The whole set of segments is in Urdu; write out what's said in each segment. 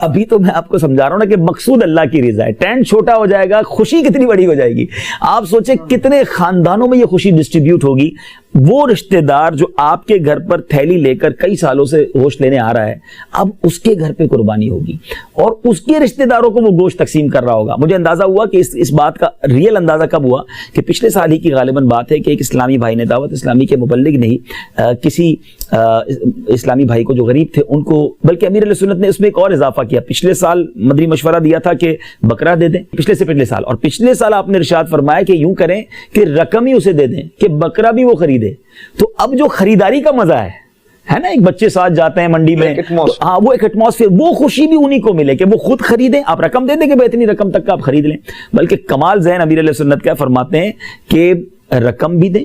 ابھی تو میں آپ کو سمجھا رہا ہوں نا کہ مقصود اللہ کی رضا ہے. ٹینٹ چھوٹا ہو جائے گا, خوشی کتنی بڑی ہو جائے گی. آپ سوچیں کتنے خاندانوں میں یہ خوشی ڈسٹریبیوٹ ہوگی. وہ رشتہ دار جو آپ کے گھر پر تھیلی لے کر کئی سالوں سے گوشت لینے آ رہا ہے, اب اس کے گھر پہ قربانی ہوگی اور اس کے رشتہ داروں کو وہ گوشت تقسیم کر رہا ہوگا. مجھے اندازہ ہوا کہ اس بات کا ریئل اندازہ کب ہوا کہ پچھلے سال ہی کی غالباً بات ہے کہ ایک اسلامی بھائی نے, دعوت اسلامی کے مبلغ نہیں, کسی اسلامی بھائی کو جو غریب تھے ان کو, بلکہ امیر علیہ سنت نے اس میں ایک اور اضافہ کیا. پچھلے سال مدنی مشورہ دیا تھا کہ بکرا دے دیں, پچھلے سے پچھلے سال, اور پچھلے سال آپ نے ارشاد فرمایا کہ یوں کریں کہ رقم ہی اسے دے دیں کہ بکرا بھی وہ خریدے. تو اب جو خریداری کا مزہ ہے نا, ایک بچے ساتھ جاتے ہیں منڈی میں, ہاں وہ ایک ایٹماسفیئر, وہ خوشی بھی انہی کو ملے کہ وہ خود خریدیں. آپ رقم دے دیں کہ اتنی رقم تک کا آپ خرید لیں. بلکہ کمال ذہن امیر علیہ سنت کیا فرماتے ہیں کہ رقم بھی دیں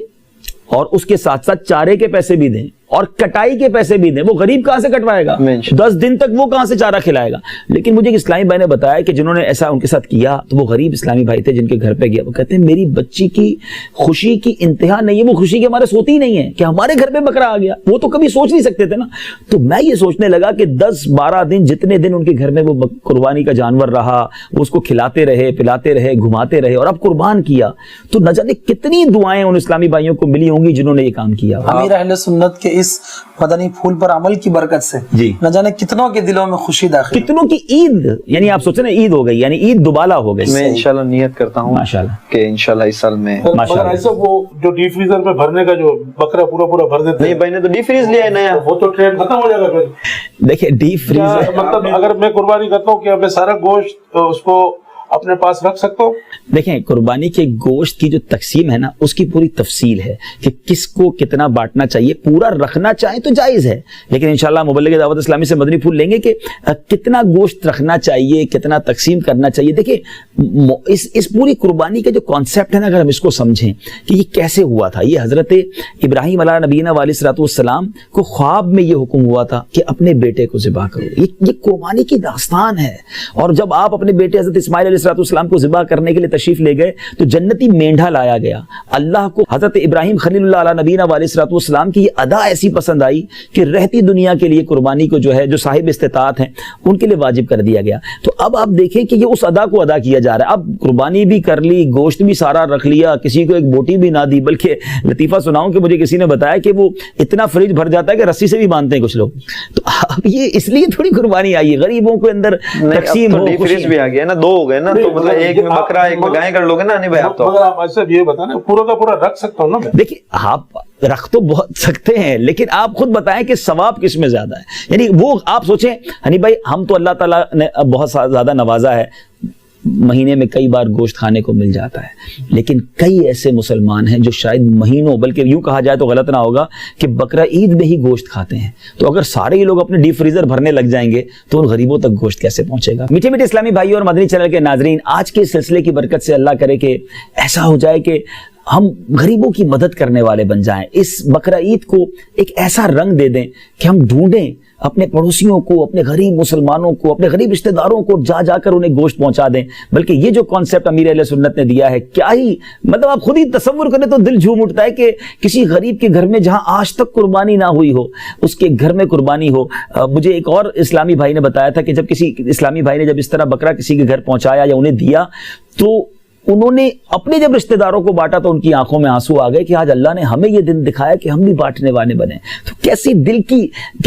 اور اس کے ساتھ ساتھ چارے کے پیسے بھی دیں اور کٹائی کے پیسے بھی دیں. وہ غریب کہاں سے کٹوائے گا, 10 دن تک وہ کہاں سے چارہ کھلائے گا. لیکن مجھے ایک اسلامی بھائی نے بتایا کہ جنہوں نے ایسا ان کے ساتھ کیا تو وہ غریب اسلامی بھائی تھے جن کے گھر پہ گیا. وہ کہتے ہیں میری بچی کی خوشی کی انتہا نہیں ہے, وہ خوشی کے ہمارے سوتی ہی نہیں ہے کہ ہمارے گھر پہ بکرا آ گیا. وہ تو کبھی سوچ نہیں سکتے تھے نا. تو میں یہ سوچنے لگا کہ 10-12 دن جتنے دن ان کے گھر میں وہ قربانی کا جانور رہا, وہ اس کو کھلاتے رہے, پلاتے رہے, گھماتے رہے اور اب قربان کیا, تو نہ جانے کتنی دعائیں ان اسلامی بھائیوں کو ملی ہوں گی جنہوں نے یہ کام کیا. امیر اہل سنت کے اس مدنی پھول پر عمل کی برکت سے نہ جانے کتنوں کے دلوں میں خوشی داخل, کتنوں کی عید, یعنی آپ سوچیں نا عید ہو گئی, یعنی عید دوبالا ہو گئی. میں انشاءاللہ نیت کرتا ہوں ماشاءاللہ کہ انشاءاللہ اس سال میں ایسا وہ جو ڈی فریزر میں بھرنے کا جو بکرا پورا بھر دیتے ہیں. نہیں بھائی نے تو ڈی فریز لیا ہے نیا, وہ تو ٹرینڈ ختم ہو جائے گا پھر. دیکھیں ڈی فریزر مطلب اگر میں قربانی کرتا ہوں کہ میں سارا گوشت اس کو اپنے پاس رکھ سکتا ہوں. دیکھیں قربانی کے گوشت کی جو تقسیم ہے نا, اس کی پوری تفصیل ہے کہ کس کو کتنا بانٹنا چاہیے. پورا رکھنا چاہیں تو جائز ہے, لیکن انشاءاللہ مبلغ دعوت اسلامی سے مدنی پھول لیں گے کہ کتنا گوشت رکھنا چاہیے, کتنا تقسیم کرنا چاہیے. دیکھیں اس پوری قربانی کا جو کانسیپٹ ہے نا, اگر ہم اس کو سمجھیں کہ یہ کیسے ہوا تھا. یہ حضرت ابراہیم علیہ نبینا علیہ الصلوۃ والسلام کو خواب میں یہ حکم ہوا تھا کہ اپنے بیٹے کو ذبح کرو. یہ قربانی کی داستان ہے. اور جب آپ اپنے بیٹے حضرت اسماعیل علیہ السلام کو ذبح کرنے کے لیے تشریف لے گئے تو جنتی مینڈھا لایا گیا. اللہ کو حضرت ابراہیم خلیل اللہ علیہ نبینا علیہ الصلوۃ والسلام کی یہ ادا ایسی پسند آئی کہ رہتی دنیا کے لیے قربانی کو جو ہے, جو صاحب استطاعت ہیں ان کے لیے واجب کر دیا گیا. تو اب آپ دیکھیں کہ یہ اس ادا کو ادا کیا جا رہا ہے. اب قربانی بھی کر لی, گوشت بھی سارا رکھ لیا, کسی کو ایک بوٹی بھی نہ دی. بلکہ لطیفہ سناؤں کہ مجھے کسی نے بتایا کہ وہ اتنا فریج بھر جاتا ہے کہ رسی سے بھی باندھتے ہیں کچھ لوگ. تو اب یہ اس لیے تھوڑی قربانی آئی ہے, غریبوں کو اندر تقسیم ہو. فریج بھی آ گیا نا, 2 ہو گئے نا, تو مطلب ایک میں بکرا ایک میں گائے کر لوگے نا. نہیں بھائی آپ تو آپ ایسا یہ بتانا پورا کا پورا رکھ سکتا ہوں نا میں. دیکھیں آپ رکھ تو بہت سکتے ہیں, لیکن آپ خود بتائیں کہ ثواب کس میں زیادہ ہے. یعنی وہ آپ سوچیں ہنی بھائی, ہم تو اللہ تعالیٰ نے بہت زیادہ نوازا ہے, مہینے میں کئی بار گوشت کھانے کو مل جاتا ہے. لیکن کئی ایسے مسلمان ہیں جو شاید مہینوں, بلکہ یوں کہا جائے تو غلط نہ ہوگا کہ بقرہ عید میں ہی گوشت کھاتے ہیں. تو اگر سارے ہی لوگ اپنے ڈیپ فریزر بھرنے لگ جائیں گے تو ان غریبوں تک گوشت کیسے پہنچے گا. میٹھے میٹھے اسلامی بھائیوں اور مدنی چینل کے ناظرین, آج کے سلسلے کی برکت سے اللہ کرے کہ ایسا ہو جائے کہ ہم غریبوں کی مدد کرنے والے بن جائیں. اس بقرہ عید کو ایک ایسا رنگ دے دیں کہ ہم ڈھونڈیں اپنے پڑوسیوں کو, اپنے غریب مسلمانوں کو, اپنے غریب رشتہ داروں کو جا کر انہیں گوشت پہنچا دیں. بلکہ یہ جو کانسیپٹ امیر اہل سنت نے دیا ہے, کیا ہی مطلب آپ خود ہی تصور کریں تو دل جھوم اٹھتا ہے کہ کسی غریب کے گھر میں جہاں آج تک قربانی نہ ہوئی ہو, اس کے گھر میں قربانی ہو. مجھے ایک اور اسلامی بھائی نے بتایا تھا کہ جب کسی اسلامی بھائی نے جب اس طرح بکرا کسی کے گھر پہنچایا یا انہیں دیا, تو انہوں نے اپنے جب رشتہ داروں کو بانٹا تو ان کی آنکھوں میں آنسو آ گئے کہ آج اللہ نے ہمیں یہ دن دکھایا کہ ہم بھی بانٹنے والے بنے. تو کیسی دل کی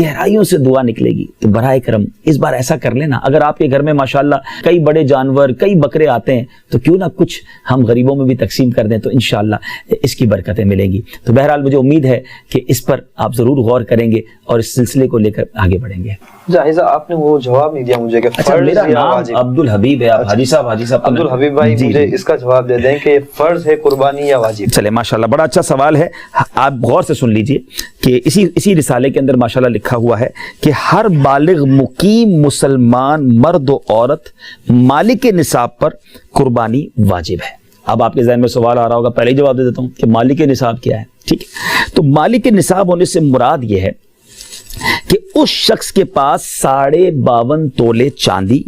گہرائیوں سے دعا نکلے گی. تو براہ کرم اس بار ایسا کر لینا, اگر آپ کے گھر میں ماشاءاللہ کئی بڑے جانور, کئی بکرے آتے ہیں, تو کیوں نہ کچھ ہم غریبوں میں بھی تقسیم کر دیں, تو انشاءاللہ اس کی برکتیں ملیں گی. تو بہرحال مجھے امید ہے کہ اس پر آپ ضرور غور کریں گے اور اس سلسلے کو لے کر آگے بڑھیں گے. جاہزہ آپ نے وہ جواب نہیں دیا مجھے کہ میرا نام عبدالحبیب ہے. آپ حاجی صاحب عبدالحبیب بھائی مجھے اس کا جواب دے دیں کہ فرض ہے قربانی یا واجب. چلے ماشاءاللہ, بڑا اچھا سوال ہے. آپ غور سے سن لیجئے کہ اسی رسالے کے اندر ماشاءاللہ لکھا ہوا ہے کہ ہر بالغ مقیم مسلمان مرد و عورت مالک نصاب پر قربانی واجب ہے. اب آپ کے ذہن میں سوال آ رہا ہوگا, پہلے ہی جواب دے دیتا ہوں کہ مالک نصاب کیا ہے. ٹھیک ہے, تو مالک نصاب ہونے سے مراد یہ ہے کہ اس شخص کے پاس 52.5 تولے چاندی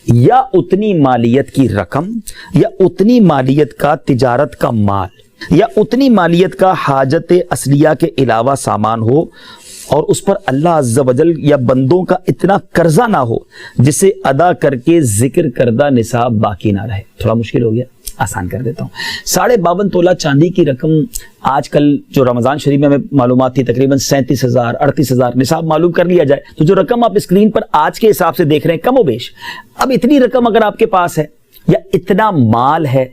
یا اتنی مالیت کی رقم یا اتنی مالیت کا تجارت کا مال یا اتنی مالیت کا حاجت اصلیہ کے علاوہ سامان ہو اور اس پر اللہ عز و جل یا بندوں کا اتنا قرضہ نہ ہو جسے ادا کر کے ذکر کردہ نصاب باقی نہ رہے. تھوڑا مشکل ہو گیا, آسان کر دیتا ہوں. 52.5 تولہ چاندی کی رقم آج کل جو رمضان شریف میں ہمیں معلومات تھی تقریباً 37,000 38,000 نصاب معلوم کر لیا جائے تو جو رقم آپ اسکرین پر آج کے حساب سے دیکھ رہے ہیں کم و بیش, اب اتنی رقم اگر آپ کے پاس ہے یا اتنا مال ہے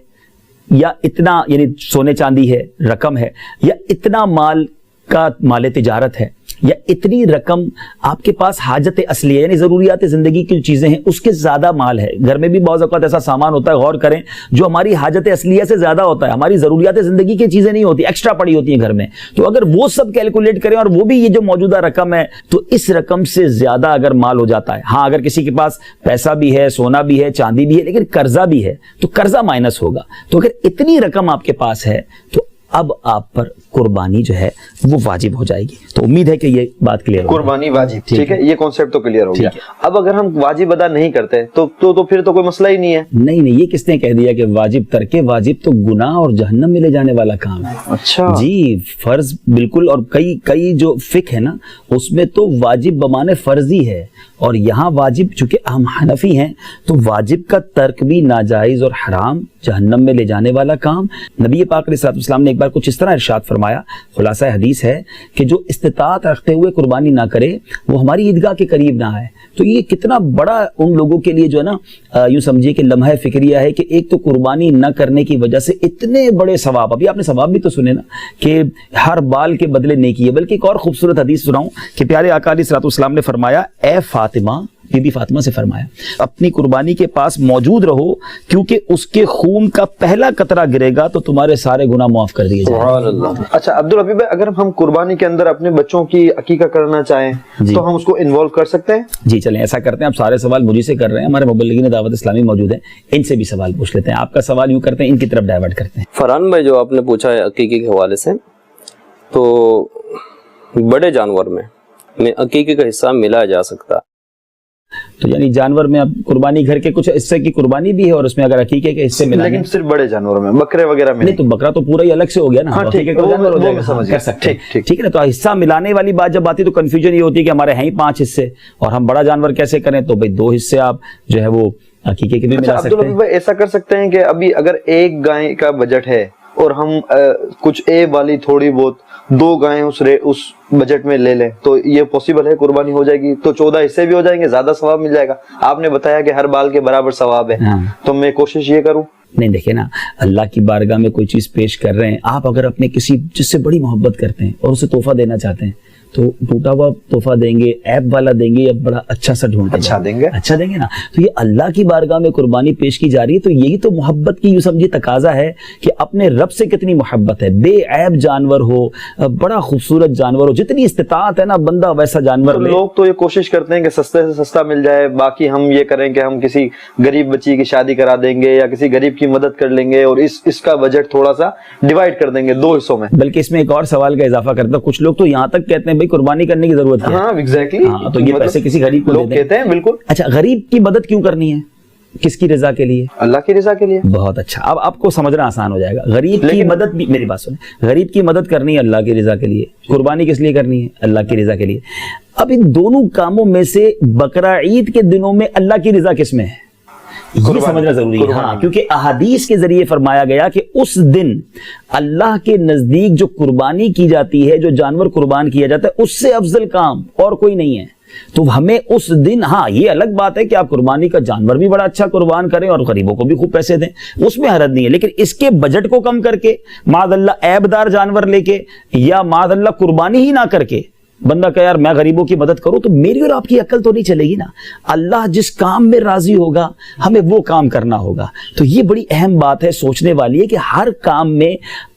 یا اتنا یعنی سونے چاندی ہے رقم ہے یا اتنا مال کا مال تجارت ہے یا اتنی رقم آپ کے پاس حاجت اصلی ہے یعنی ضروریات زندگی کی جو چیزیں ہیں اس کے زیادہ مال ہے. گھر میں بھی بعض اوقات ایسا سامان ہوتا ہے, غور کریں, جو ہماری حاجت اصلیہ سے زیادہ ہوتا ہے, ہماری ضروریات زندگی کی چیزیں نہیں ہوتی, ایکسٹرا پڑی ہوتی ہیں گھر میں. تو اگر وہ سب کیلکولیٹ کریں اور وہ بھی یہ جو موجودہ رقم ہے تو اس رقم سے زیادہ اگر مال ہو جاتا ہے, ہاں اگر کسی کے پاس پیسہ بھی ہے, سونا بھی ہے, چاندی بھی ہے, لیکن قرضہ بھی ہے تو قرضہ مائنس ہوگا. تو اگر اتنی رقم آپ کے پاس ہے تو اب آپ پر قربانی جو ہے وہ واجب ہو جائے گی. تو امید ہے کہ یہ بات کلیئر ہو. قربانی واجب, ٹھیک ہے, یہ کانسیپٹ تو کلیئر ہو گیا. اب اگر ہم واجب ادا نہیں کرتے تو پھر تو کوئی مسئلہ ہی نہیں ہے. نہیں, یہ کس نے کہہ دیا کہ واجب ترک واجب تو گناہ اور جہنم میں لے جانے والا کام ہے. اچھا جی, فرض بالکل. اور کئی جو فقہ ہے نا اس میں تو واجب بمانے فرضی ہے, اور یہاں واجب چونکہ ہم حنفی ہیں تو واجب کا ترک بھی ناجائز اور حرام, جہنم میں لے جانے والا کام. نبی پاک علیہ السلام نے ایک بار کچھ اس طرح ارشاد فرمایا, خلاصہ حدیث ہے کہ جو استطاعت رکھتے ہوئے قربانی نہ کرے وہ ہماری عیدگاہ کے قریب نہ آئے. تو یہ کتنا بڑا ان لوگوں کے لیے جو ہے نا یوں سمجھیے کہ لمحہ فکریہ ہے کہ ایک تو قربانی نہ کرنے کی وجہ سے اتنے بڑے ثواب, ابھی آپ نے ثواب بھی تو سنے نا کہ ہر بال کے بدلے نیکی ہے. بلکہ ایک اور خوبصورت حدیث سناؤں کہ پیارے آقا علیہ السلام نے فرمایا, اے فاطمہ, بی بی فاطمہ سے فرمایا, اپنی قربانی کے پاس موجود رہو کیونکہ اس کے خون کا پہلا قطرہ گرے گا تو تمہارے سارے گناہ معاف کر دیے جائیں گے. اچھا عبدالحبیب بھائی, اگر ہم قربانی کے اندر اپنے بچوں کی عقیقہ کرنا چاہیں تو ہم اس کو انوالو کر سکتے ہیں؟ جی چلیں ایسا کرتے ہیں, آپ سارے سوال مجھے سے کر رہے ہیں, ہمارے مبلغین دعوت اسلامی موجود ہیں, ان سے بھی سوال پوچھ لیتے ہیں. آپ کا سوال یوں کرتے ہیں, ان کی طرف ڈائیورٹ کرتے ہیں. فرحان بھائی, جو آپ نے پوچھا ہے عقیقے کے حوالے سے, تو بڑے جانور میں عقیقے کا حصہ ملایا جا سکتا, تو یعنی جانور میں اب قربانی گھر کے کچھ حصے کی قربانی بھی ہے اور اس میں اگر عقیقے کے حصے ملائیں, لیکن صرف بڑے جانوروں میں, بکرے وغیرہ میں نہیں, تو بکرا تو پورا ہی الگ سے ہو گیا نا, عقیقے کا جانور ہو جائے گا, کر سکتے ہیں. ٹھیک ہے نا, تو حصہ ملانے والی بات جب آتی ہے تو کنفیوژن یہ ہوتی ہے کہ ہمارے ہیں ہی 5 حصے اور ہم بڑا جانور کیسے کریں, تو بھائی 2 حصے آپ جو ہے وہ عقیقے کے بھی ملا سکتے ہیں. ایسا کر سکتے ہیں کہ ابھی اگر ایک گائے کا بجٹ ہے اور ہم کچھ اے والی تھوڑی بہت 2 گائیں اس بجٹ میں لے لیں تو یہ پوسیبل ہے, قربانی ہو جائے گی, تو 14 حصے بھی ہو جائیں گے, زیادہ ثواب مل جائے گا. آپ نے بتایا کہ ہر بال کے برابر ثواب ہے, تو میں کوشش یہ کروں. نہیں دیکھیں نا, اللہ کی بارگاہ میں کوئی چیز پیش کر رہے ہیں, آپ اگر اپنے کسی جس سے بڑی محبت کرتے ہیں اور اسے تحفہ دینا چاہتے ہیں تو ٹوٹا ہوا تحفہ دیں گے, ایپ والا دیں گے یا بڑا اچھا سا ڈھونڈ کے اچھا دیں گے نا. تو یہ اللہ کی بارگاہ میں قربانی پیش کی جا رہی ہے, تو یہی تو محبت کی یوں سمجھے تقاضا ہے کہ اپنے رب سے کتنی محبت ہے. بے عیب جانور ہو, بڑا خوبصورت جانور ہو, جتنی استطاعت ہے نا بندہ ویسا جانور لے. لوگ تو یہ کوشش کرتے ہیں کہ سستے سے سستا مل جائے, باقی ہم یہ کریں کہ ہم کسی غریب بچی کی شادی کرا دیں گے یا کسی غریب کی مدد کر لیں گے اور اس کا بجٹ تھوڑا سا ڈیوائڈ کر دیں گے 2 حصوں میں. بلکہ اس میں ایک اور سوال کا اضافہ کرتا ہوں, کچھ لوگ تو یہاں تک کہتے ہیں بھائی قربانی کرنے کی ضرورت ہے. ہاں ایگزیکٹلی, تو یہ پیسے کسی غریب کو لوگ کہتے ہیں. بالکل. اچھا, غریب کی مدد کیوں کرنی ہے, کس کی رضا کے لیے؟ اللہ کی رضا کے لیے. بہت اچھا, اب آپ کو سمجھنا آسان ہو جائے گا. غریب کی مدد بھی, میری بات سنیں, غریب کی مدد کرنی ہے اللہ کی رضا کے لیے, قربانی کس لیے کرنی ہے؟ اللہ کی رضا کے لیے. اب ان دونوں کاموں میں سے بقرہ عید کے دنوں میں اللہ کی رضا کس میں ہے یہ سمجھنا ضروری ہے. ہاں, کیونکہ احادیث کے ذریعے فرمایا گیا کہ اس دن اللہ کے نزدیک جو قربانی کی جاتی ہے, جو جانور قربان کیا جاتا ہے, اس سے افضل کام اور کوئی نہیں ہے. تو ہمیں اس دن, ہاں یہ الگ بات ہے کہ آپ قربانی کا جانور بھی بڑا اچھا قربان کریں اور غریبوں کو بھی خوب پیسے دیں, اس میں حرج نہیں ہے, لیکن اس کے بجٹ کو کم کر کے معاذ اللہ عیب دار جانور لے کے یا معاذ اللہ قربانی ہی نہ کر کے بندہ کہ یار میں غریبوں کی مدد کروں, تو میری اور آپ کی عقل تو نہیں چلے گی نا. اللہ جس کام میں راضی ہوگا ہمیں وہ کام کرنا ہوگا. تو یہ بڑی اہم بات ہے, سوچنے والی ہے کہ ہر کام میں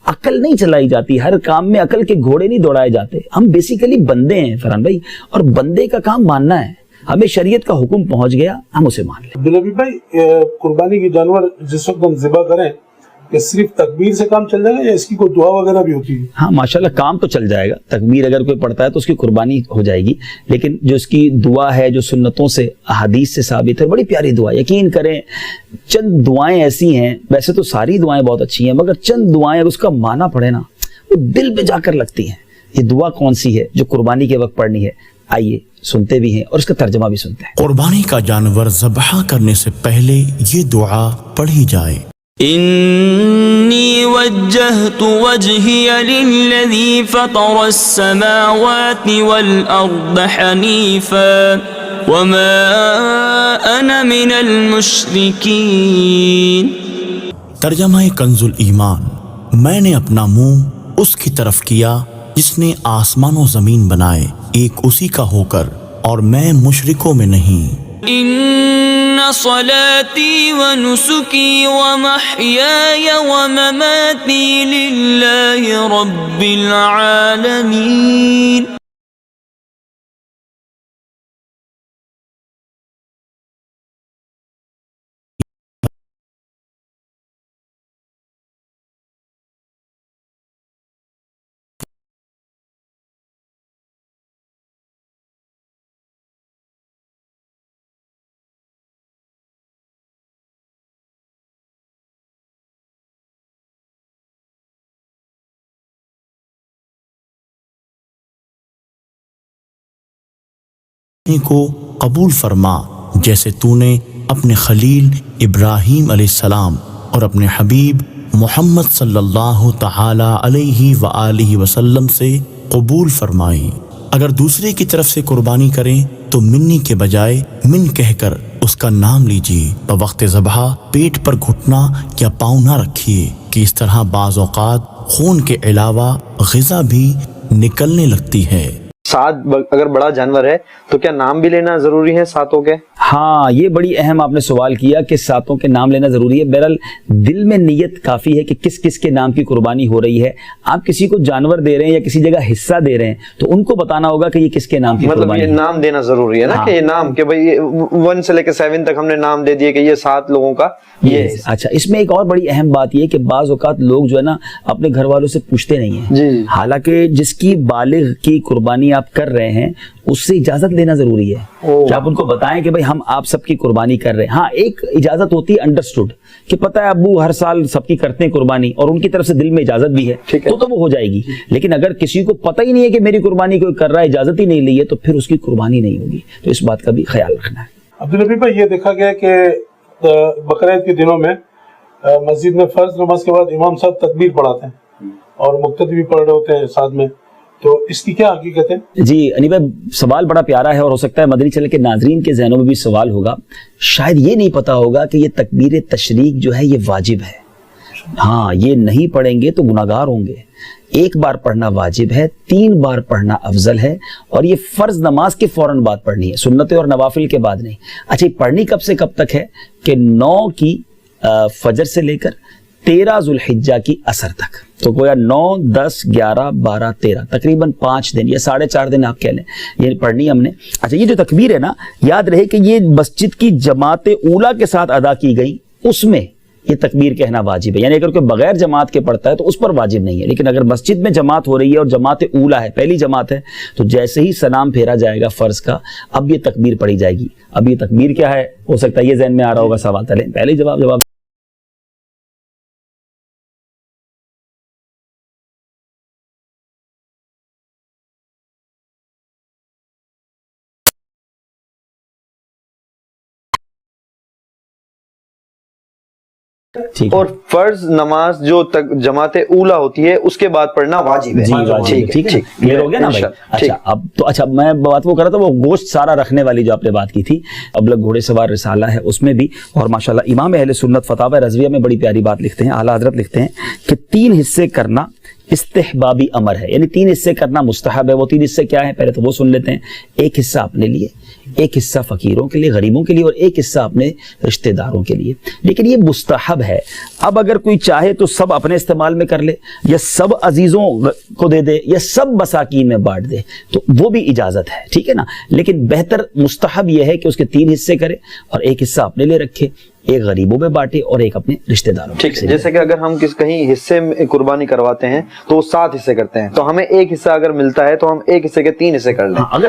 عقل نہیں چلائی جاتی, ہر کام میں عقل کے گھوڑے نہیں دوڑائے جاتے. ہم بیسیکلی بندے ہیں فرحان بھائی, اور بندے کا کام ماننا ہے. ہمیں شریعت کا حکم پہنچ گیا, ہم اسے مان لیں. عبدالحبیب بھائی, قربانی کے جانور جس وقت ہم ذبح کریں کہ صرف تکبیر سے کام چل جائے گا یا اس کی کوئی دعا وغیرہ بھی ہوتی ہے؟ ہاں ماشاءاللہ کام تو چل جائے گا, تکبیر اگر کوئی پڑھتا ہے تو اس کی قربانی ہو جائے گی, لیکن جو اس کی دعا ہے جو سنتوں سے احادیث سے ثابت ہے, بڑی پیاری دعا. یقین کریں چند دعائیں ایسی ہیں, ویسے تو ساری دعائیں بہت اچھی ہیں, مگر چند دعائیں اگر اس کا معنی پڑھے نا وہ دل پہ جا کر لگتی ہیں. یہ دعا کون سی ہے جو قربانی کے وقت پڑھنی ہے؟ آئیے سنتے بھی ہیں اور اس کا ترجمہ بھی سنتے ہیں. قربانی کا جانور ذبح کرنے سے پہلے یہ دعا پڑھی جائے. انی وجہت وجہی للذی فطر السماوات والارض حنیفا وما انا من المشرکین. ترجمہ کنز الایمان. میں نے اپنا منہ اس کی طرف کیا جس نے آسمان و زمین بنائے ایک اسی کا ہو کر، اور میں مشرکوں میں نہیں. ان صلاتی و نسکی و محیای و مماتی للہ رب العالمین. کو قبول فرما جیسے تو نے اپنے خلیل ابراہیم علیہ السلام اور اپنے حبیب محمد صلی اللہ تعالی علیہ وآلہ وسلم سے قبول فرمائی. اگر دوسرے کی طرف سے قربانی کریں تو منی کے بجائے من کہہ کر اس کا نام لیجیے. بوقت ذبح پیٹ پر گھٹنا یا پاؤں نہ رکھیے کہ اس طرح بعض اوقات خون کے علاوہ غذا بھی نکلنے لگتی ہے. سات اگر بڑا جانور ہے تو کیا نام بھی لینا ضروری ہے ساتوں کے؟ ہاں یہ بڑی اہم آپ نے سوال کیا کہ ساتوں کے نام لینا ضروری ہے. بہرحال دل میں نیت کافی ہے کہ کس کس کے نام کی قربانی ہو رہی ہے. آپ کسی کو جانور دے رہے ہیں یا کسی جگہ حصہ دے رہے ہیں تو ان کو بتانا ہوگا کہ یہ کس کے نام کی قربانی ہے. یہ نام دینا ضروری ہے نا. کہ یہ نام کہ بھئی 1 سے لے کے 7 تک ہم نے نام دے دیے کہ یہ 7 لوگوں کا یہ. اچھا اس میں ایک اور بڑی اہم بات یہ کہ بعض اوقات لوگ جو ہے نا اپنے گھر والوں سے پوچھتے نہیں ہیں. حالانکہ جس کی بالغ کی قربانی آپ کر رہے ہیں اس سے اجازت لینا ضروری ہے کہ آپ ان کو بتائیں کہ بھائی ہم آپ سب کی قربانی کر رہے ہیں. ہاں ایک اجازت ہوتی ہے انڈرسٹوڈ کہ پتہ ہے ابو ہر سال سب کی کرتے ہیں قربانی اور ان کی طرف سے دل میں اجازت بھی ہے تو وہ ہو جائے گی. لیکن اگر کسی کو پتہ ہی نہیں ہے کہ میری قربانی کوئی کر رہا ہے، اجازت ہی نہیں لی ہے، تو پھر اس کی قربانی نہیں ہوگی. تو اس بات کا بھی خیال رکھنا ہے. عبدالنبی بھائی یہ دیکھا گیا کہ بقرعید کے دنوں میں مسجد میں فرض نماز کے بعد امام صاحب تکبیر پڑھاتے ہیں اور مقتدی بھی پڑھ رہے ہوتے ہیں ساتھ میں، تو اس کی کیا حقیقت ہے؟ جی انی بھائی سوال بڑا پیارا ہے اور ہو سکتا ہے مدنی چینل کے ناظرین کے ذہنوں میں بھی سوال ہوگا. شاید یہ نہیں پتا ہوگا کہ یہ تکبیر تشریق جو ہے یہ واجب ہے. ہاں یہ نہیں پڑھیں گے تو گناہگار ہوں گے. 1 بار پڑھنا واجب ہے، 3 بار پڑھنا افضل ہے، اور یہ فرض نماز کے فوراً بعد پڑھنی ہے، سنت اور نوافل کے بعد نہیں. اچھا یہ پڑھنی کب سے کب تک ہے؟ کہ 9 کی فجر سے لے کر 13 ذوالحجہ کی عصر تک. تو گویا 9 10 11 12 13 تقریباً 5 دن یا 4.5 دن آپ کہہ لیں یہ پڑھنی ہم نے. اچھا یہ جو تکبیر ہے نا یاد رہے کہ یہ مسجد کی جماعت اولیٰ کے ساتھ ادا کی گئی اس میں یہ تکبیر کہنا واجب ہے. یعنی اگر کوئی بغیر جماعت کے پڑھتا ہے تو اس پر واجب نہیں ہے. لیکن اگر مسجد میں جماعت ہو رہی ہے اور جماعت اولیٰ ہے، پہلی جماعت ہے، تو جیسے ہی سلام پھیرا جائے گا فرض کا اب یہ تکبیر پڑھی جائے گی. اب یہ تکبیر کیا ہے ہو سکتا ہے یہ ذہن میں آ رہا ہوگا سوال. پہلے جواب اور فرض نماز جو جماعت اولیٰ ہوتی ہے اس کے بعد پڑھنا واجب ہے. جی واجب. ٹھیک ہے کلیئر ہو گیا نا بھائی. اچھا اب تو اچھا میں بات وہ کر رہا تھا وہ گوشت سارا رکھنے والی جو آپ نے بات کی تھی. ابلغ گھوڑے سوار رسالہ ہے اس میں بھی، اور ماشاءاللہ امام اہل سنت فتاوی رضویہ میں بڑی پیاری بات لکھتے ہیں، اعلیٰ حضرت لکھتے ہیں کہ 3 حصے کرنا استحبابی امر ہے. یعنی 3 حصے کرنا مستحب ہے. وہ 3 حصے کیا ہیں پہلے تو وہ سن لیتے ہیں. 1 حصہ اپنے لیے، 1 حصہ فقیروں کے لیے غریبوں کے لیے، اور 1 حصہ اپنے رشتہ داروں کے لیے. لیکن یہ مستحب ہے. اب اگر کوئی چاہے تو سب اپنے استعمال میں کر لے، یا سب عزیزوں کو دے دے، یا سب مساکین میں بانٹ دے، تو وہ بھی اجازت ہے. ٹھیک ہے نا. لیکن بہتر مستحب یہ ہے کہ اس کے 3 حصے کرے اور 1 حصہ اپنے لیے رکھے، 1 غریبوں میں بانٹے اور 1 اپنے رشتہ داروں میں. ٹھیک ہے. جیسے کہ اگر ہم کہیں حصے میں قربانی کرواتے ہیں تو وہ 7 حصے کرتے ہیں، تو ہمیں 1 حصہ اگر ملتا ہے تو ہم 1 حصے کے 3 حصے کر لیں. اگر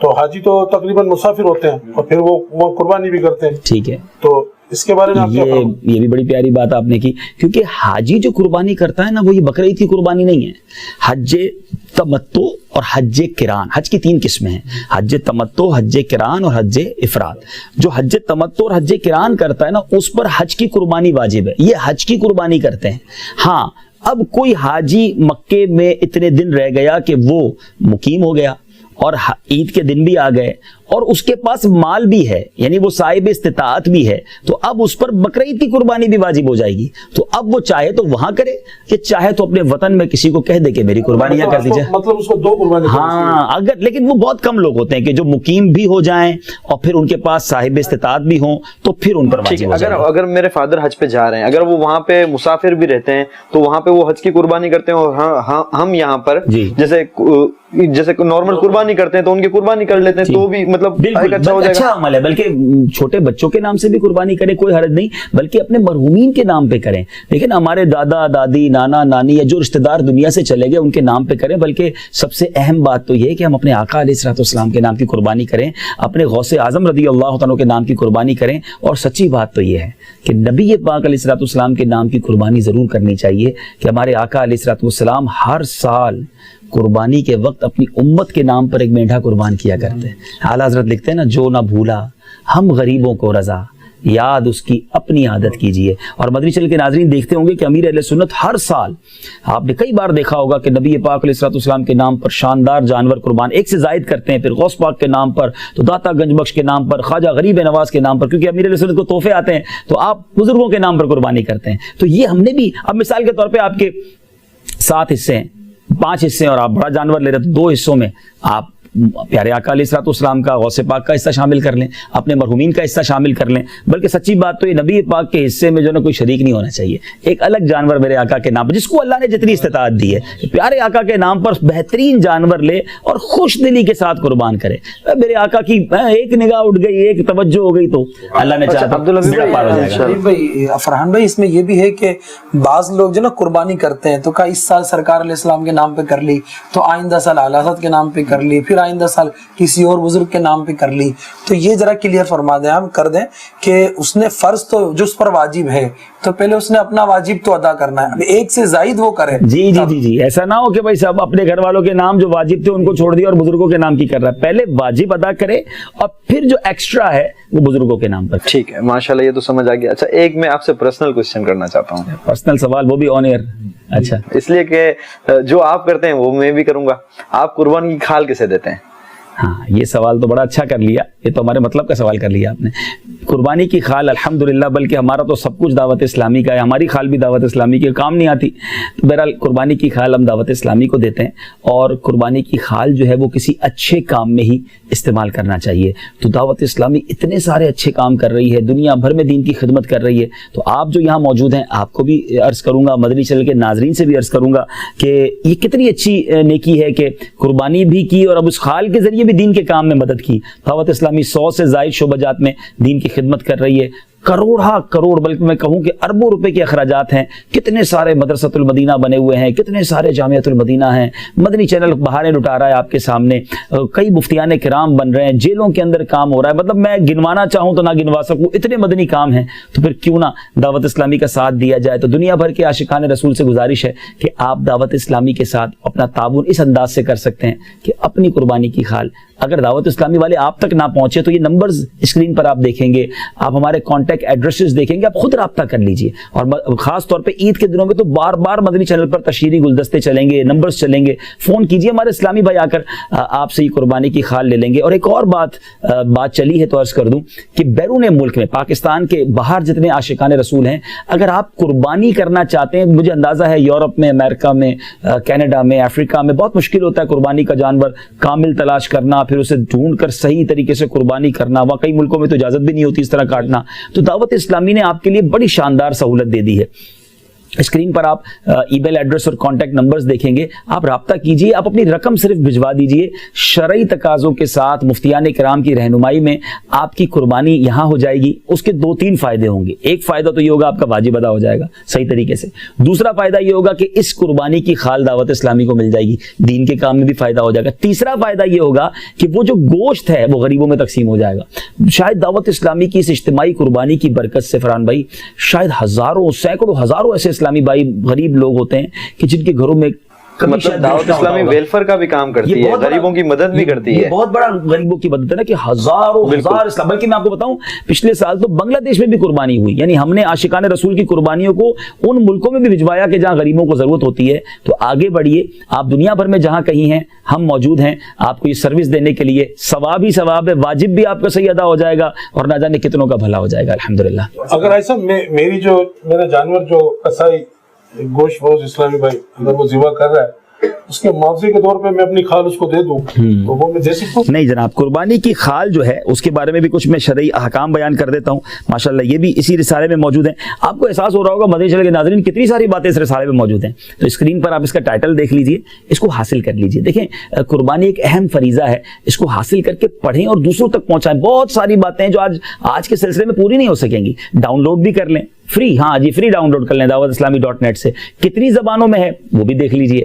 تو حاجی تو تقریباً مسافر ہوتے ہیں اور پھر وہ قربانی بھی کرتے ہیں. ٹھیک ہے, تو اس کے بارے میں آپ کیا فرمائیں؟ یہ بھی بڑی پیاری بات آپ نے کی, کیونکہ حاجی جو قربانی کرتا ہے نا وہ یہ بقرہ عید کی قربانی نہیں ہے. حج تمتع اور حج قران, حج کی 3 قسمیں ہیں, حج تمتع, حج قران اور حج افراد. جو حج تمتع اور حج قران کرتا ہے نا اس پر حج کی قربانی واجب ہے, یہ حج کی قربانی کرتے ہیں. ہاں اب کوئی حاجی مکے میں اتنے دن رہ گیا کہ وہ مقیم ہو گیا اور عید کے دن بھی آ گئے اور اس کے پاس مال بھی ہے, یعنی وہ صاحب استطاعت بھی ہے, تو اب اس پر بقرہ عید کی قربانی بھی واجب ہو جائے گی. تو اب وہ چاہے تو وہاں کرے کہ چاہے تو اپنے وطن میں کسی کو کہہ دے کہ میری قربانی یہاں کر دیجیے. مطلب اس کو 2 قربانی. ہاں اگر, لیکن وہ بہت کم لوگ ہوتے ہیں کہ جو مقیم بھی ہو جائیں اور پھر ان کے پاس صاحب استطاعت بھی ہوں تو پھر ان پر واجب ہو جائے. اگر میرے فادر حج پہ جا رہے ہیں, اگر وہ وہاں پہ مسافر بھی رہتے ہیں تو وہاں پہ وہ حج کی قربانی کرتے ہیں اور ہم یہاں پر جیسے نارمل قربانی کرتے ہیں تو ان کی قربانی کر لیتے ہیں, تو بھی مطلب اچھا عمل ہے. بلکہ چھوٹے بچوں کے نام سے بھی قربانی کریں, کوئی حرج نہیں, بلکہ اپنے مرحومین کے نام پہ کریں. لیکن ہمارے دادا دادی نانا نانی یا جو رشتہ دار دنیا سے چلے گئے ان کے نام پہ کریں. بلکہ سب سے اہم بات تو یہ ہے کہ ہم اپنے آقا علیہ الصلوۃ والسلام کے نام کی قربانی کریں, اپنے غوث اعظم رضی اللہ عنہ کے نام کی قربانی کریں. اور سچی بات تو یہ ہے کہ نبی پاک علیہ الصلوۃ والسلام کے نام کی قربانی ضرور کرنی چاہیے, کہ ہمارے آقا علیہ الصلوۃ والسلام ہر سال قربانی کے وقت اپنی امت کے نام پر ایک مینڈھا قربان کیا کرتے ہیں. اعلیٰ حضرت لکھتے ہیں نا, جو نہ بھولا ہم غریبوں کو رضا, یاد اس کی اپنی عادت کیجئے. اور مدنی چینل کے ناظرین دیکھتے ہوں گے کہ امیر اہل سنت ہر سال, آپ نے کئی بار دیکھا ہوگا کہ نبی پاک علیہ الصلوۃ والسلام کے نام پر شاندار جانور قربان, 1 سے زائد کرتے ہیں. پھر غوث پاک کے نام پر, تو داتا گنج بخش کے نام پر, خواجہ غریب نواز کے نام پر, کیونکہ امیر اہل سنت کو تحفے آتے ہیں تو آپ بزرگوں کے نام پر قربانی کرتے ہیں. تو یہ ہم نے بھی, اب مثال کے طور پہ آپ کے 7 حصے ہیں, 5 حصے ہیں اور آپ بڑا جانور لے رہے تو 2 حصوں میں آپ پیارے آقا علیہ الصلوۃ والسلام کا, غوث پاک کا حصہ شامل کر لیں, اپنے مرحومین کا حصہ شامل کر لیں. بلکہ سچی بات تو یہ نبی پاک کے حصے میں جو نا کوئی شریک نہیں ہونا چاہیے. ایک الگ جانور میرے آقا کے نام پر, جس کو اللہ نے جتنی استطاعت دی ہے, پیارے آقا کے نام پر بہترین جانور لے اور خوش دلی کے ساتھ قربان کرے. میرے آقا کی ایک نگاہ اٹھ گئی, ایک توجہ ہو گئی تو اللہ نے چاہا بیڑا پار ہو جائے گا. فرحان بھائی اس میں یہ بھی ہے کہ بعض لوگ جو نا قربانی کرتے ہیں تو کہا اس سال سرکار علیہ السلام کے نام پہ کر لی, تو آئندہ سال اعلیٰ حضرت کے نام پہ کر لی, پھر آئندہ سال کسی اور بزرگ کے نام پہ کر لی. تو یہ ذرا کلیئر فرما دیں, ہم کر دیں کہ اس نے فرض تو جو اس پر واجب ہے تو پہلے اس نے اپنا واجب تو ادا کرنا ہے, اب 1 سے زائد وہ کرے. جی ایسا نہ ہو کہ بھائی سب اپنے گھر والوں کے نام جو واجب تھے ان کو چھوڑ دیا اور بزرگوں کے نام کی کر رہا ہے. پہلے واجب ادا کرے اور پھر جو ایکسٹرا ہے وہ بزرگوں کے نام پر. ٹھیک ہے, ماشاءاللہ یہ تو سمجھ آ گیا. اچھا ایک میں آپ سے پرسنل کوسچن کرنا چاہتا ہوں, پرسنل سوال, وہ بھی آن ایئر. اچھا, اس لیے کہ جو آپ کرتے ہیں وہ میں بھی کروں گا. آپ قربانی کی کھال کیسے دیتے ہیں؟ ہاں یہ سوال تو بڑا اچھا کر لیا, یہ تو ہمارے مطلب کا سوال کر لیا آپ نے. قربانی کی کھال الحمدللہ, بلکہ ہمارا تو سب کچھ دعوت اسلامی کا ہے, ہماری کھال بھی دعوت اسلامی کے کام نہیں آتی. تو بہرحال قربانی کی کھال ہم دعوت اسلامی کو دیتے ہیں, اور قربانی کی کھال جو ہے وہ کسی اچھے کام میں ہی استعمال کرنا چاہیے. تو دعوت اسلامی اتنے سارے اچھے کام کر رہی ہے, دنیا بھر میں دین کی خدمت کر رہی ہے. تو آپ جو یہاں موجود ہیں آپ کو بھی عرض کروں گا, مدنی چینل کے ناظرین سے بھی عرض کروں گا کہ یہ کتنی اچھی نیکی ہے کہ قربانی بھی کی اور اب اس کھال کے ذریعے بھی دین کے کام میں مدد کی. دعوت اسلامی 100 سے زائد شعبہ جات میں دین کی خدمت کر رہی ہے. کروڑ بلکہ میں کہوں کہ اربوں روپے کے اخراجات ہیں. کتنے سارے مدرسۃ المدینہ بنے ہوئے ہیں, کتنے سارے جامعۃ المدینہ ہیں. مدنی چینل بہاریں لٹا رہا ہے آپ کے سامنے, کئی مفتیان کرام بن رہے ہیں, جیلوں کے اندر کام ہو رہا ہے. مطلب میں گنوانا چاہوں تو نہ گنوا سکوں, اتنے مدنی کام ہیں. تو پھر کیوں نہ دعوت اسلامی کا ساتھ دیا جائے. تو دنیا بھر کے عاشقان رسول سے گزارش ہے کہ آپ دعوت اسلامی کے ساتھ اپنا تعاون اس انداز سے کر سکتے ہیں کہ اپنی قربانی کی کھال, اگر دعوت اسلامی والے آپ تک نہ پہنچے تو یہ نمبرز اسکرین پر آپ دیکھیں گے, آپ ہمارے کانٹیکٹ ایڈریسز دیکھیں گے, آپ خود رابطہ کر لیجئے. اور خاص طور پہ عید کے دنوں میں تو بار بار مدنی چینل پر تشہیری گلدستے چلیں گے, نمبرز چلیں گے, فون کیجئے, ہمارے اسلامی بھائی آ کر آپ سے یہ قربانی کی کھال لے لیں گے. اور ایک اور بات چلی ہے تو عرض کر دوں کہ بیرون ملک میں, پاکستان کے باہر جتنے عاشقان رسول ہیں, اگر آپ قربانی کرنا چاہتے ہیں, مجھے اندازہ ہے یورپ میں, امریکہ میں, کینیڈا میں, افریقہ میں بہت مشکل ہوتا ہے قربانی کا جانور کامل تلاش کرنا, پھر اسے ڈھونڈ کر صحیح طریقے سے قربانی کرنا. واقعی ملکوں میں تو اجازت بھی نہیں ہوتی اس طرح کاٹنا. تو دعوت اسلامی نے آپ کے لیے بڑی شاندار سہولت دے دی ہے. اسکرین پر آپ ای میل ایڈریس اور کانٹیکٹ نمبرز دیکھیں گے, آپ رابطہ کیجئے, آپ اپنی رقم صرف بھجوا دیجئے. شرعی تقاضوں کے ساتھ مفتیان کرام کی رہنمائی میں آپ کی قربانی یہاں ہو جائے گی. اس کے 2-3 فائدے ہوں گے. ایک فائدہ تو یہ ہوگا آپ کا واجب ادا ہو جائے گا صحیح طریقے سے. دوسرا فائدہ یہ ہوگا کہ اس قربانی کی خال دعوت اسلامی کو مل جائے گی, دین کے کام میں بھی فائدہ ہو جائے گا. تیسرا فائدہ یہ ہوگا کہ وہ جو گوشت ہے وہ غریبوں میں تقسیم ہو جائے گا. شاید دعوت اسلامی کی اس اجتماعی قربانی کی برکت سے فرحان بھائی شاید ہزاروں سینکڑوں ہزاروں ایسے اسلامی بھائی غریب لوگ ہوتے ہیں کہ جن کے گھروں میں مطلب دعوت اسلامی ویلفیئر کا بھی کام کرتی ہے, غریبوں کی مدد بھی کرتی ہے. بہت بڑا غریبوں کی مدد ہے نا کہ ہزاروں ہزار اسلام, بلکہ میں آپ کو بتاؤں پچھلے سال تو بنگلہ دیش میں بھی قربانی ہوئی. یعنی ہم نے عاشقان رسول کی قربانیوں کو ان ملکوں میں بھی بھجوایا کہ جہاں غریبوں کو ضرورت ہوتی ہے. تو آگے بڑھیے, آپ دنیا بھر میں جہاں کہیں ہیں ہم موجود ہیں آپ کو یہ سروس دینے کے لیے. ثواب ہی ثواب ہے, واجب بھی آپ کا صحیح ادا ہو جائے گا اور نہ جانے کتنوں کا بھلا ہو جائے گا الحمدللہ. اگر ایسا میری جو میرا جانور جو قصائی گوشت فروش اسلامی بھائی اگر وہ ذبح کر رہا ہے اس کے معاوضے کے طور پہ میں اپنی خال اس کو دے دوں تو وہ میں دے سکتا ہوں؟ نہیں جناب, قربانی کی خال جو ہے اس کے بارے میں بھی کچھ میں شرعی احکام بیان کر دیتا ہوں. ماشاءاللہ یہ بھی اسی رسالے میں موجود ہیں. آپ کو احساس ہو رہا ہوگا مدنی چینل کے ناظرین کتنی ساری باتیں اس رسالے میں موجود ہیں. تو اسکرین پر آپ اس کا ٹائٹل دیکھ لیجئے, اس کو حاصل کر لیجئے. دیکھیں قربانی ایک اہم فریضہ ہے, اس کو حاصل کر کے پڑھیں اور دوسروں تک پہنچائیں. بہت ساری باتیں ہیں جو آج کے سلسلے میں پوری نہیں ہو سکیں گی. ڈاؤن لوڈ بھی کر لیں فری, ہاں جی فری ڈاؤن لوڈ کر لیں dawatIslami.net سے. کتنی زبانوں میں ہے وہ بھی دیکھ لیجئے.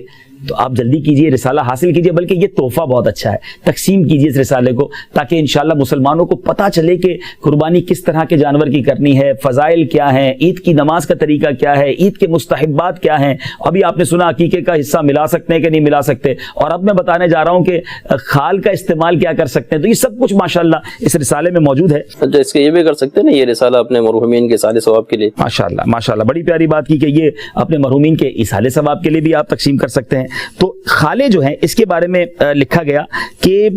تو آپ جلدی کیجئے, رسالہ حاصل کیجئے. بلکہ یہ تحفہ بہت اچھا ہے, تقسیم کیجئے اس رسالے کو تاکہ انشاءاللہ مسلمانوں کو پتہ چلے کہ قربانی کس طرح کے جانور کی کرنی ہے, فضائل کیا ہیں, عید کی نماز کا طریقہ کیا ہے, عید کے مستحبات کیا ہیں. ابھی آپ نے سنا عقیقے کا حصہ ملا سکتے ہیں کہ نہیں ملا سکتے, اور اب میں بتانے جا رہا ہوں کہ خال کا استعمال کیا کر سکتے ہیں. تو یہ سب کچھ ماشاءاللہ اس رسالے میں موجود ہے. اچھا, اس کے یہ بھی کر سکتے ہیں نا یہ رسالہ اپنے مرحومین کے اصالِ ثواب کے لیے. ماشاءاللہ ماشاءاللہ بڑی پیاری بات کی کہ یہ اپنے مرحومین کے اصالِ ثواب کے لیے بھی آپ تقسیم کر سکتے ہیں. تو خالے جو ہیں اس کے بارے میں لکھا گیا کہ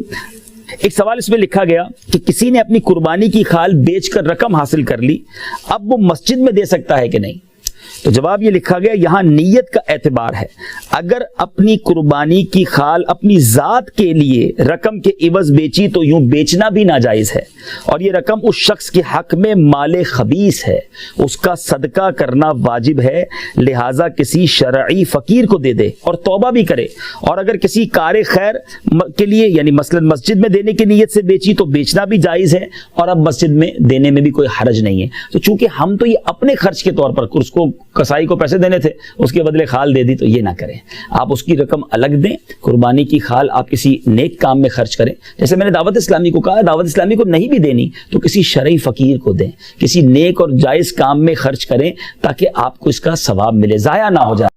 ایک سوال اس میں لکھا گیا کہ کسی نے اپنی قربانی کی خال بیچ کر رقم حاصل کر لی, اب وہ مسجد میں دے سکتا ہے کہ نہیں؟ تو جواب یہ لکھا گیا یہاں نیت کا اعتبار ہے. اگر اپنی قربانی کی خال اپنی ذات کے لیے رقم کے عوض بیچی تو یوں بیچنا بھی ناجائز ہے, اور یہ رقم اس شخص کے حق میں مال خبیث ہے, اس کا صدقہ کرنا واجب ہے. لہٰذا کسی شرعی فقیر کو دے دے اور توبہ بھی کرے. اور اگر کسی کار خیر کے لیے یعنی مثلا مسجد میں دینے کی نیت سے بیچی تو بیچنا بھی جائز ہے, اور اب مسجد میں دینے میں بھی کوئی حرج نہیں ہے. تو چونکہ ہم تو یہ اپنے خرچ کے طور پر اس کو کسائی کو پیسے دینے تھے, اس کے بدلے خال دے دی, تو یہ نہ کریں. آپ اس کی رقم الگ دیں, قربانی کی خال آپ کسی نیک کام میں خرچ کریں. جیسے میں نے دعوت اسلامی کو کہا, دعوت اسلامی کو نہیں بھی دینی تو کسی شرعی فقیر کو دیں, کسی نیک اور جائز کام میں خرچ کریں تاکہ آپ کو اس کا ثواب ملے, ضائع نہ ہو جائے.